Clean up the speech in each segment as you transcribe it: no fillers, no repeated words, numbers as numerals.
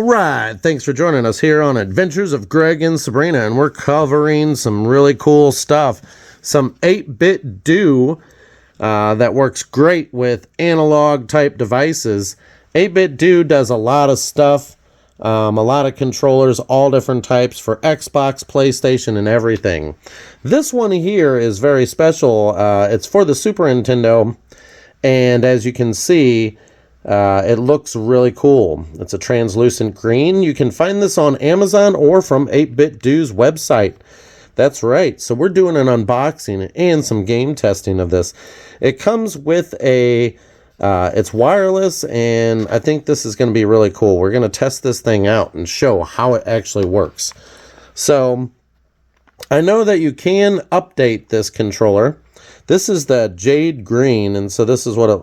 Alright, thanks for joining us here on Adventures of Greg and Sabrina, and we're covering some really cool stuff. Some 8BITDO that works great with analog type devices. 8BITDO does a lot of stuff, a lot of controllers, all different types for Xbox, PlayStation, and everything. This one here is very special. It's for the Super Nintendo, and as you can see, it looks really cool. It's a translucent green. You can find this on Amazon or from 8BITDO's website. That's right. So we're doing an unboxing and some game testing of this. It comes with a, it's wireless, and I think this is going to be really cool. We're going to test this thing out and show how it actually works. So I know that you can update this controller. This is the Jade Green, and so this is what it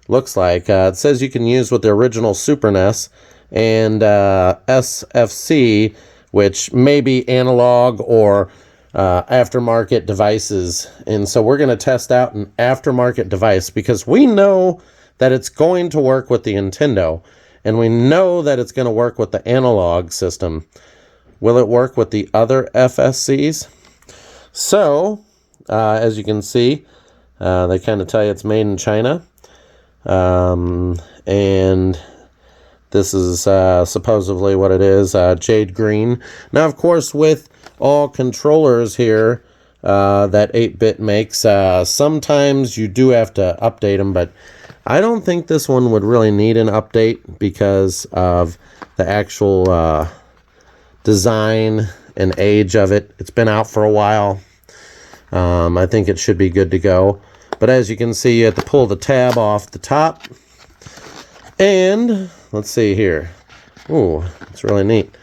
looks like. It says you can use with the original Super NES and SFC, which may be analog or aftermarket devices. And so we're going to test out an aftermarket device because we know that it's going to work with the Nintendo, and we know that it's going to work with the analog system. Will it work with the other FSCs? So, as you can see, they kind of tell you it's made in China. And this is supposedly what it is, Jade Green. Now, of course, with all controllers here that 8-bit makes, sometimes you do have to update them, but I don't think this one would really need an update because of the actual design and age of it. It's been out for a while. I think it should be good to go. But as you can see, you have to pull the tab off the top. And let's see here. Ooh, it's really neat.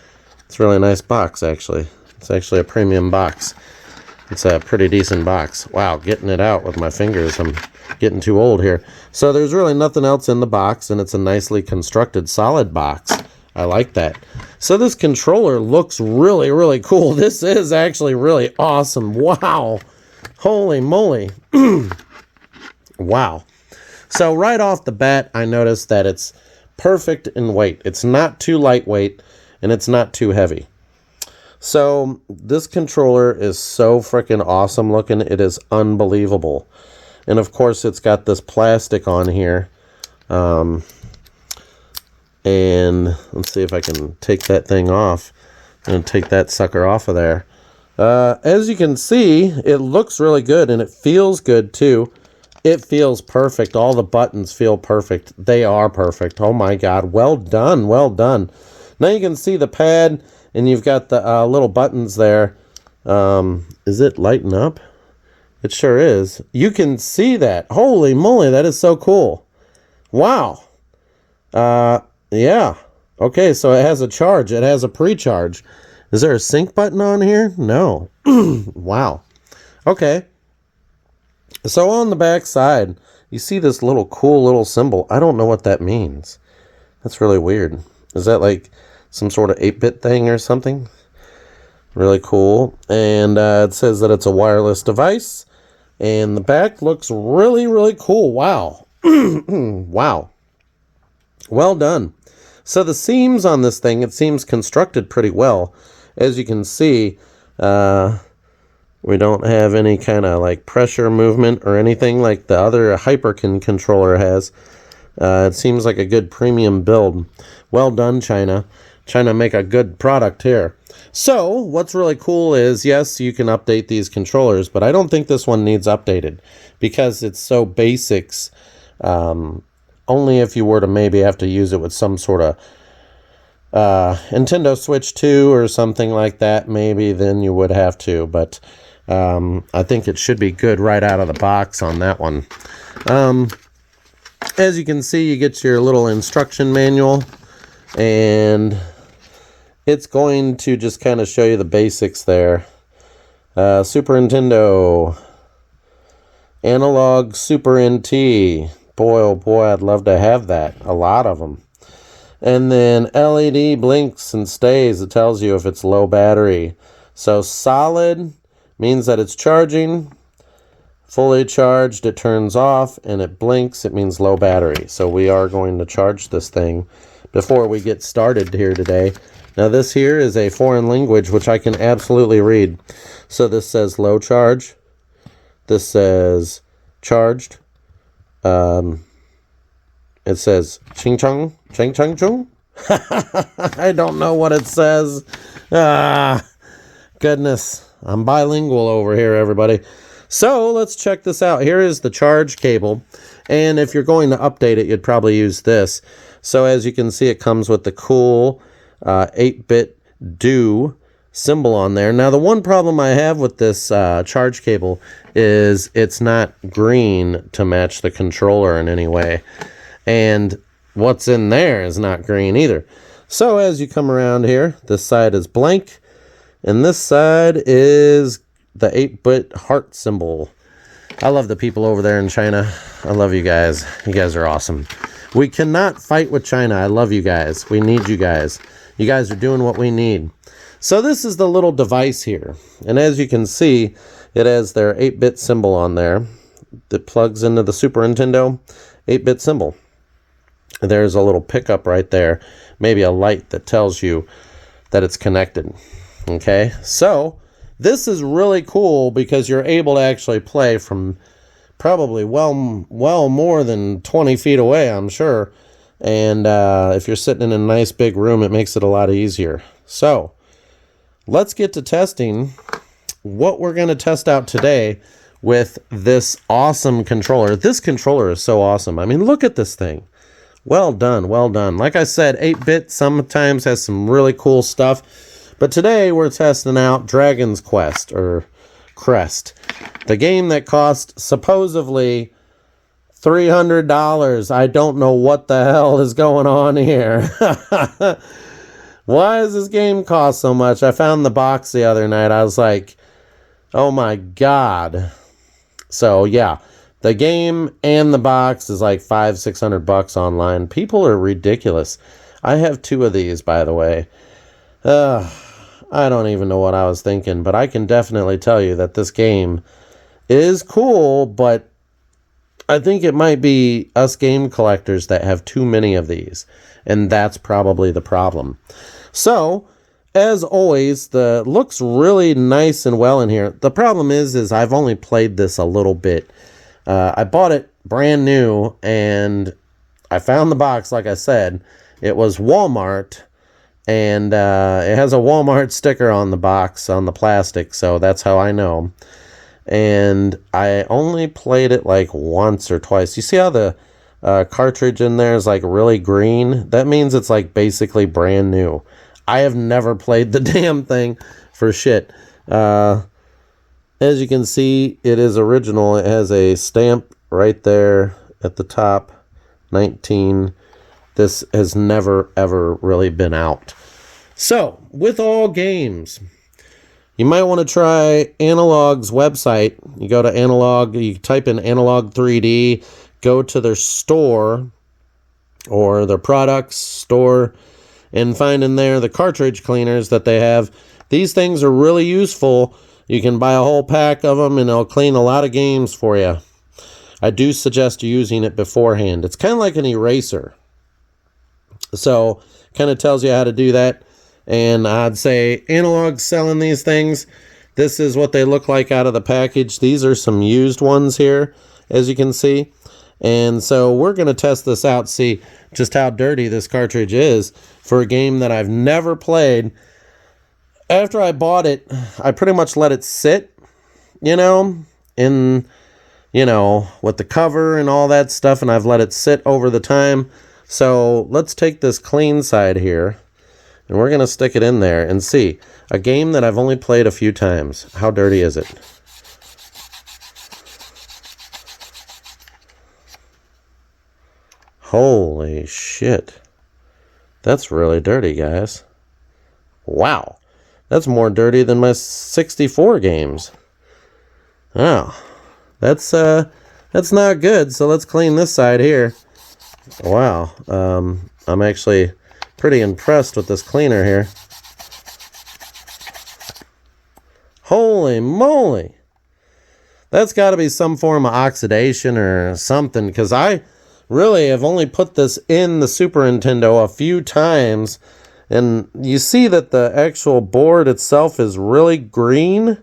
It's a really nice box, actually. It's actually a premium box. It's a pretty decent box. Wow, getting it out with my fingers. I'm getting too old here. So there's really nothing else in the box, and it's a nicely constructed solid box. I like that. So this controller looks really, really cool. This is actually really awesome. Wow. Holy moly. Wow. So right off the bat, I noticed that it's perfect in weight. It's not too lightweight, and it's not too heavy. So this controller is so freaking awesome looking. It is unbelievable. And of course, it's got this plastic on here. And let's see if I can take that thing off. I'm going to take that sucker off of there. As you can see, it looks really good, and it feels good too. It feels perfect. All the buttons feel perfect. They are perfect. Oh my God. Well done. Well done. Now you can see the pad, and you've got the little buttons there. Is it lighting up? It sure is. You can see that. Holy moly. That is so cool. Wow. Yeah. Okay. So it has a charge. It has a pre-charge. Is there a sync button on here? No. Wow. Okay. So on the back side, you see this little cool little symbol. I don't know what that means. That's really weird. Is that like some sort of 8-bit thing or something? Really cool. And it says that it's a wireless device. And the back looks really, really cool. Wow. Wow. Well done. So the seams on this thing, it seems constructed pretty well. As you can see, we don't have any kind of like pressure movement or anything like the other Hyperkin controller has. It seems like a good premium build. Well done, China. China make a good product here. So what's really cool is, yes, you can update these controllers, but I don't think this one needs updated because it's so basics. Only if you were to maybe have to use it with some sort of Nintendo Switch 2 or something like that, maybe then you would have to, but I think it should be good right out of the box on that one. As you can see, you get your little instruction manual, and it's going to just kind of show you the basics there. Super Nintendo, analog Super NT. Boy, oh boy, I'd love to have that. A lot of them. And then LED blinks and stays. It tells you if it's low battery. So solid means that it's charging. Fully charged, it turns off, and it blinks. It means low battery. So we are going to charge this thing before we get started here today. Now this here is a foreign language which I can absolutely read. So this says low charge. This says charged. It says ching chung, ching chung chung. I don't know what it says. Goodness, I'm bilingual over here, everybody. So let's check this out. Here is the charge cable, and if you're going to update it, you'd probably use this. So as you can see, it comes with the cool 8-bit do symbol on there. Now the one problem I have with this charge cable is it's not green to match the controller in any way, and what's in there is not green either. So as you come around here, this side is blank, and this side is the 8-bit heart symbol. I love the people over there in China. I love you guys. You guys are awesome. We cannot fight with China. I love you guys. We need you guys. You guys are doing what we need. So this is the little device here. And as you can see, it has their 8-bit symbol on there that plugs into the Super Nintendo 8-bit symbol. There's a little pickup right there. Maybe a light that tells you that it's connected. Okay, so this is really cool because you're able to actually play from probably well more than 20 feet away, I'm sure. And if you're sitting in a nice big room, it makes it a lot easier. So let's get to testing what we're going to test out today with this awesome controller. This controller is so awesome. I mean, look at this thing. Well done, well done. Like I said, 8-bit sometimes has some really cool stuff. But today we're testing out Dragon's Quest, or Crest. The game that cost supposedly $300. I don't know what the hell is going on here. Why does this game cost so much? I found the box the other night. I was like, oh my God. So yeah, the game and the box is like $500-600 online. People are ridiculous. I have 2 of these, by the way. I don't even know what I was thinking, but I can definitely tell you that this game is cool, but I think it might be us game collectors that have too many of these, and that's probably the problem. So, as always, the looks really nice and well in here. The problem is I've only played this a little bit. I bought it brand new, and I found the box, like I said. It was Walmart, and it has a Walmart sticker on the box, on the plastic, so that's how I know. And I only played it like once or twice. You see how the cartridge in there is like really green? That means it's like basically brand new. I have never played the damn thing for shit. As you can see, it is original. It has a stamp right there at the top, 19. This has never, ever really been out. So, with all games, you might want to try Analog's website. You go to Analog, you type in Analog 3D, go to their store or their products store, and find in there the cartridge cleaners that they have. These things are really useful. You can buy a whole pack of them and it'll clean a lot of games for you. I do suggest using it beforehand. It's kind of like an eraser. So, kind of tells you how to do that. And I'd say Analog's selling these things. This is what they look like out of the package. These are some used ones here, as you can see. And so we're going to test this out, see just how dirty this cartridge is for a game that I've never played. After I bought it, I pretty much let it sit, with the cover and all that stuff, and I've let it sit over the time. So let's take this clean side here, and we're going to stick it in there and see. A game that I've only played a few times. How dirty is it? Holy shit. That's really dirty, guys. Wow. That's more dirty than my 64 games. Oh. That's not good. So let's clean this side here. Wow. I'm actually pretty impressed with this cleaner here. Holy moly. That's got to be some form of oxidation or something, because I really have only put this in the Super Nintendo a few times, and you see that the actual board itself is really green,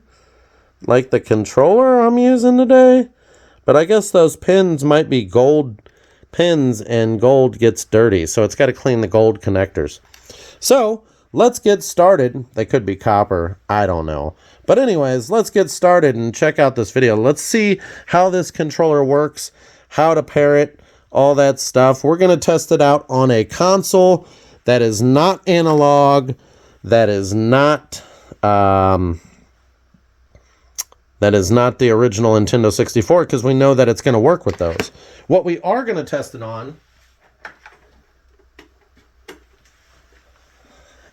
like the controller I'm using today. But I guess those pins might be gold pins, and gold gets dirty, so it's got to clean the gold connectors. So let's get started. They could be copper, I don't know. But anyways, let's get started and check out this video. Let's see how this controller works, how to pair it, all that stuff. We're going to test it out on a console that is not analog, that is not the original Nintendo 64, because we know that it's going to work with those. What we are going to test it on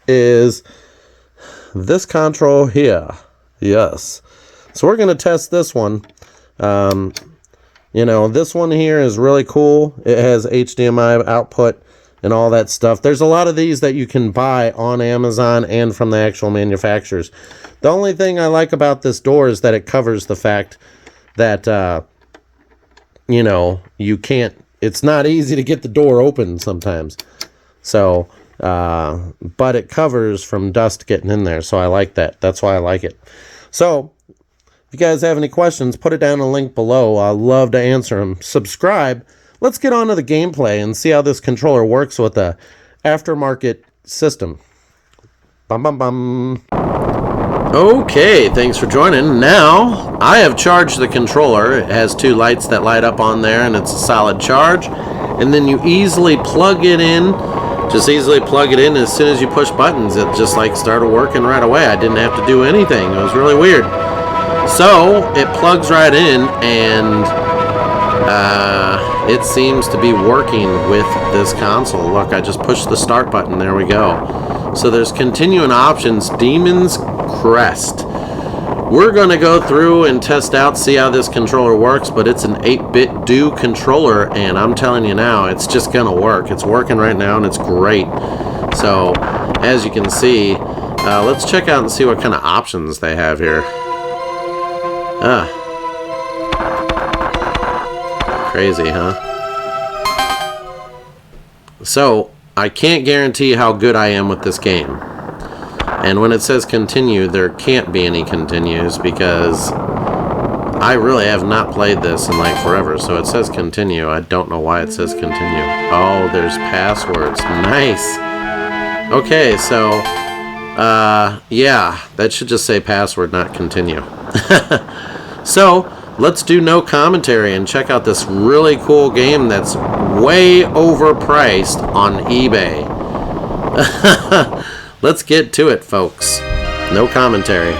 is this control here. Yes. So we're going to test this one. You know, this one here is really cool. It has HDMI output and all that stuff. There's a lot of these that you can buy on Amazon and from the actual manufacturers. The only thing I like about this door is that it covers the fact that, you know, you can't, it's not easy to get the door open sometimes. So, but it covers from dust getting in there. So I like that. That's why I like it. So if you guys have any questions, put it down in the link below. I'd love to answer them. Subscribe. Let's get on to the gameplay and see how this controller works with the aftermarket system. Bum, bum, bum. Okay, thanks for joining. Now, I have charged the controller. It has two lights that light up on there, and it's a solid charge. And then you easily plug it in. Just easily plug it in. As soon as you push buttons, it just like started working right away. I didn't have to do anything. It was really weird. So, it plugs right in, and it seems to be working with this console. Look, I just pushed the start button. There we go. So there's continuing options. Demon Crest. We're going to go through and test out, see how this controller works, but it's an 8-BITDO controller, and I'm telling you now, it's just going to work. It's working right now, and it's great. So, as you can see, let's check out and see what kind of options they have here. Crazy, huh? So, I can't guarantee how good I am with this game. And when it says continue, there can't be any continues because I really have not played this in like forever. So it says continue. I don't know why it says continue. Oh, there's passwords. Nice. Okay, so, yeah, that should just say password, not continue. So, let's do no commentary and check out this really cool game that's way overpriced on eBay. Let's get to it, folks. No commentary.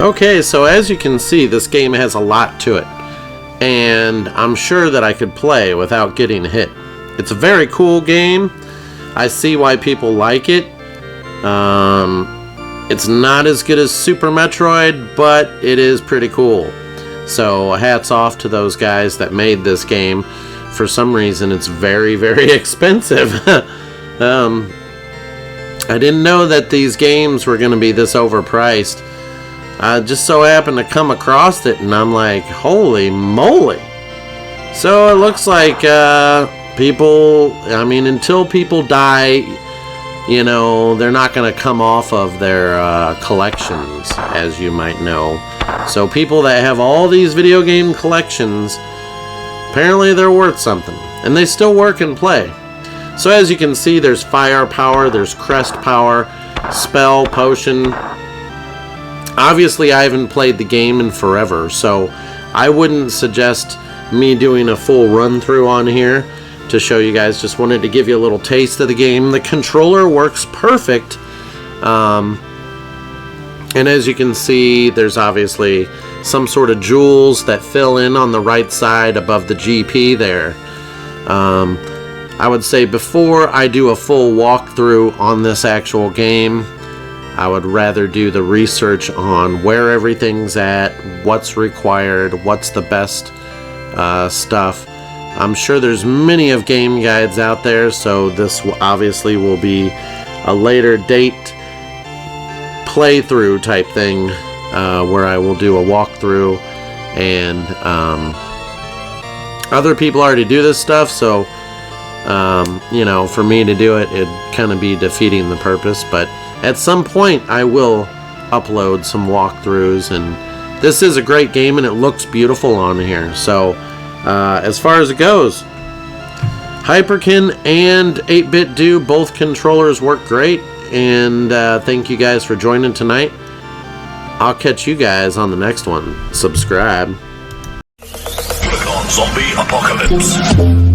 Okay, so as you can see, this game has a lot to it, and I'm sure that I could play without getting hit. It's a very cool game. I see why people like it. It's not as good as Super Metroid, but it is pretty cool. So hats off to those guys that made this game. For some reason, it's very, very expensive. I didn't know that these games were going to be this overpriced. I just so happened to come across it, and I'm like, holy moly. So it looks like people, I mean, until people die, you know, they're not going to come off of their collections, as you might know. So people that have all these video game collections, apparently they're worth something. And they still work and play. So as you can see, there's fire power, there's crest power, spell, potion. Obviously, I haven't played the game in forever, so I wouldn't suggest me doing a full run-through on here to show you guys. Just wanted to give you a little taste of the game. The controller works perfect. And as you can see, there's obviously some sort of jewels that fill in on the right side above the GP there. I would say before I do a full walkthrough on this actual game, I would rather do the research on where everything's at, what's required, what's the best stuff. I'm sure there's many of game guides out there, so this obviously will be a later date playthrough type thing where I will do a walkthrough, and other people already do this stuff, so you know, for me to do it, it'd kind of be defeating the purpose. But at some point I will upload some walkthroughs, and this is a great game and it looks beautiful on here. So as far as it goes, Hyperkin and 8BitDo, both controllers work great, and thank you guys for joining tonight. I'll catch you guys on the next one. Subscribe. Click on Zombie Apocalypse.